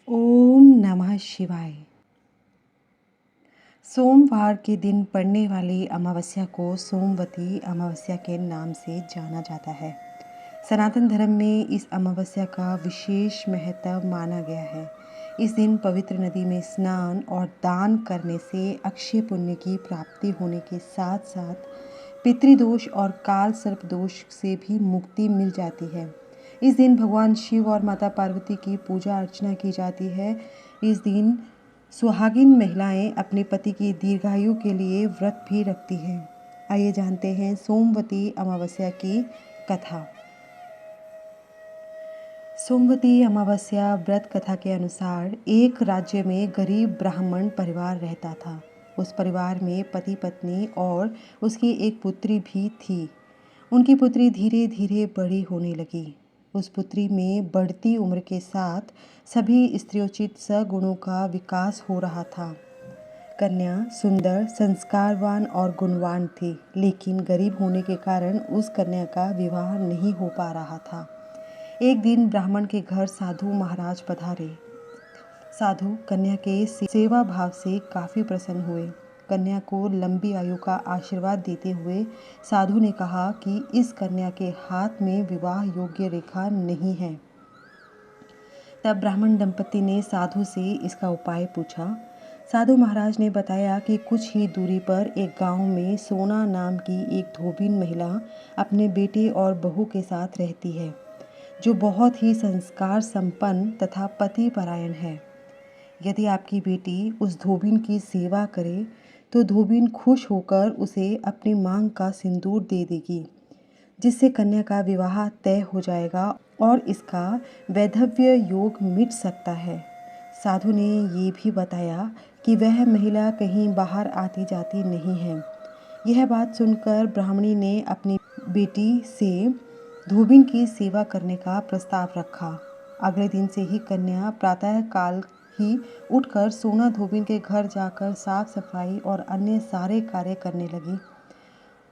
ओम नमः शिवाय। सोमवार के दिन पड़ने वाली अमावस्या को सोमवती अमावस्या के नाम से जाना जाता है। सनातन धर्म में इस अमावस्या का विशेष महत्व माना गया है। इस दिन पवित्र नदी में स्नान और दान करने से अक्षय पुण्य की प्राप्ति होने के साथ साथ पितृदोष और काल सर्प दोष से भी मुक्ति मिल जाती है। इस दिन भगवान शिव और माता पार्वती की पूजा अर्चना की जाती है। इस दिन सुहागिन महिलाएं अपने पति की दीर्घायु के लिए व्रत भी रखती हैं। आइए जानते हैं सोमवती अमावस्या की कथा। सोमवती अमावस्या व्रत कथा के अनुसार एक राज्य में गरीब ब्राह्मण परिवार रहता था। उस परिवार में पति पत्नी और उसकी एक पुत्री भी थी। उनकी पुत्री धीरे धीरे बड़ी होने लगी। उस पुत्री में बढ़ती उम्र के साथ सभी स्त्रियोचित सगुणों का विकास हो रहा था। कन्या सुंदर, संस्कारवान और गुणवान थी, लेकिन गरीब होने के कारण उस कन्या का विवाह नहीं हो पा रहा था। एक दिन ब्राह्मण के घर साधु महाराज पधारे। साधु कन्या के सेवा भाव से काफ़ी प्रसन्न हुए। कन्या को लंबी आयु का आशीर्वाद देते हुए साधु ने कहा कि इस कन्या के हाथ में विवाह योग्य रेखा नहीं है। तब ब्राह्मण दंपति ने साधु से इसका उपाय पूछा। साधु महाराज ने बताया कि कुछ ही दूरी पर एक गांव में सोना नाम की एक धोबिन महिला अपने बेटे और बहू के साथ रहती है, जो बहुत ही संस्कार संपन्न तथा पति परायण है। यदि आपकी बेटी उस धोबिन की सेवा करे तो धोबिन खुश होकर उसे अपनी मांग का सिंदूर दे देगी, जिससे कन्या का विवाह तय हो जाएगा और इसका वैधव्य योग मिट सकता है। साधु ने ये भी बताया कि वह महिला कहीं बाहर आती जाती नहीं है। यह बात सुनकर ब्राह्मणी ने अपनी बेटी से धोबिन की सेवा करने का प्रस्ताव रखा। अगले दिन से ही कन्या प्रातः काल ही उठकर सोना धोबिन के घर जाकर साफ सफाई और अन्य सारे कार्य करने लगी,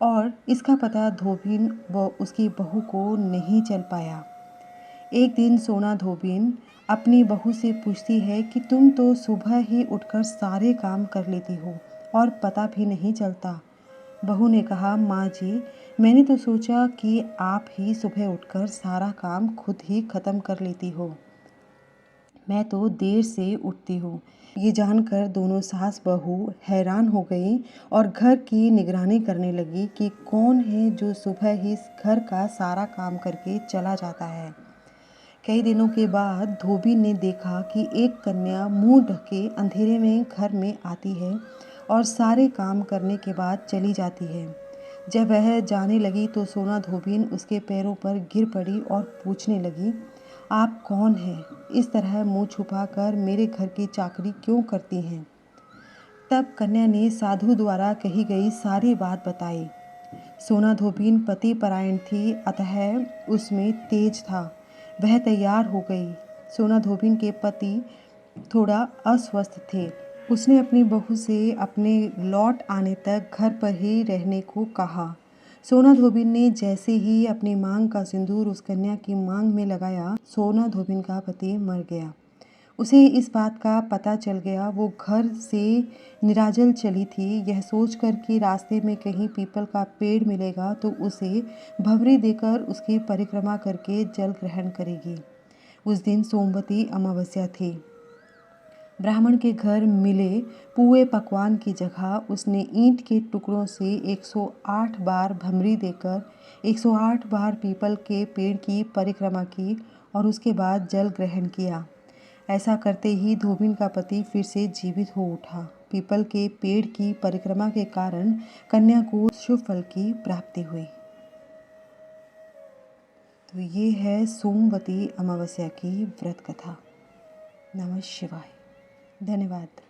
और इसका पता धोबिन व उसकी बहू को नहीं चल पाया। एक दिन सोना धोबिन अपनी बहू से पूछती है कि तुम तो सुबह ही उठकर सारे काम कर लेती हो और पता भी नहीं चलता। बहू ने कहा, माँ जी, मैंने तो सोचा कि आप ही सुबह उठकर सारा काम खुद ही ख़त्म कर लेती हो। मैं तो देर से उठती हूँ। ये जानकर दोनों सास बहू हैरान हो गई और घर की निगरानी करने लगी कि कौन है जो सुबह ही घर का सारा काम करके चला जाता है। कई दिनों के बाद धोबी ने देखा कि एक कन्या मुंह ढके अंधेरे में घर में आती है और सारे काम करने के बाद चली जाती है। जब वह जाने लगी तो सोना धोबिन उसके पैरों पर गिर पड़ी और पूछने लगी, आप कौन हैं? इस तरह मुंह छुपाकर मेरे घर की चाकरी क्यों करती हैं? तब कन्या ने साधु द्वारा कही गई सारी बात बताई। सोना धोबिन पति परायण थी, अतः उसमें तेज था। वह तैयार हो गई। सोना धोबिन के पति थोड़ा अस्वस्थ थे। उसने अपनी बहू से अपने लौट आने तक घर पर ही रहने को कहा। सोना धोबिन ने जैसे ही अपनी मांग का सिंदूर उस कन्या की मांग में लगाया, सोना धोबिन का पति मर गया। उसे इस बात का पता चल गया। वो घर से निराजल चली थी, यह सोचकर कि रास्ते में कहीं पीपल का पेड़ मिलेगा तो उसे भंवरी देकर उसकी परिक्रमा करके जल ग्रहण करेगी। उस दिन सोमवती अमावस्या थी। ब्राह्मण के घर मिले पुए पकवान की जगह उसने ईंट के टुकड़ों से 108 बार भंवरी देकर 108 बार पीपल के पेड़ की परिक्रमा की और उसके बाद जल ग्रहण किया। ऐसा करते ही धोबिन का पति फिर से जीवित हो उठा। पीपल के पेड़ की परिक्रमा के कारण कन्या को शुभ फल की प्राप्ति हुई। तो ये है सोमवती अमावस्या की व्रत कथा। नमः शिवाय। धन्यवाद।